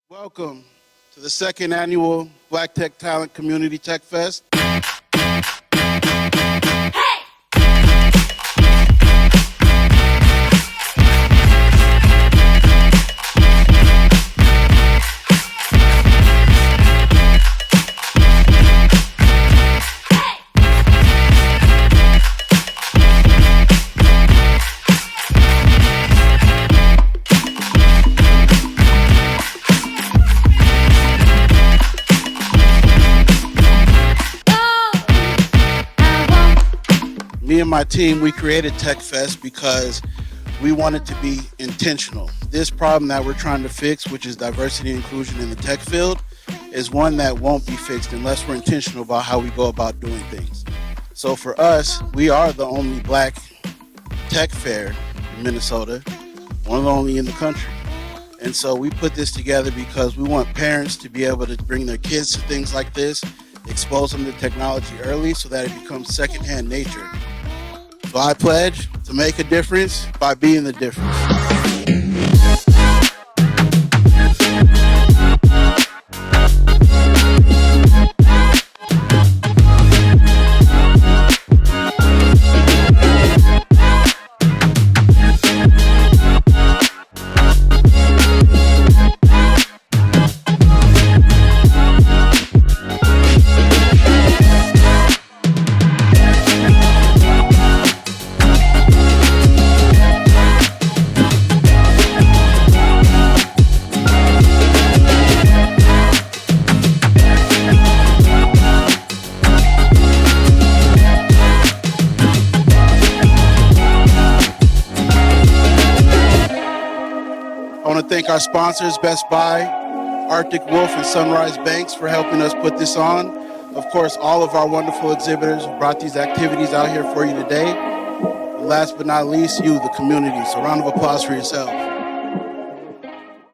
Welcome to the second annual Black Tech Talent Community TechFest. Me and my team, we created TechFest because we wanted to be intentional. This problem that we're trying to fix, which is diversity and inclusion in the tech field, is one that won't be fixed unless we're intentional about how we go about doing things. So for us, we are the only Black tech fair in Minnesota, one of the only in the country. And so we put this together because we want parents to be able to bring their kids to things like this, expose them to technology early so that it becomes secondhand nature. So I pledge to make a difference by being the difference. I want to thank our sponsors, Best Buy, Arctic Wolf, and Sunrise Banks for helping us put this on. Of course, all of our wonderful exhibitors who brought these activities out here for you today. And last but not least, you, the community. So round of applause for yourself.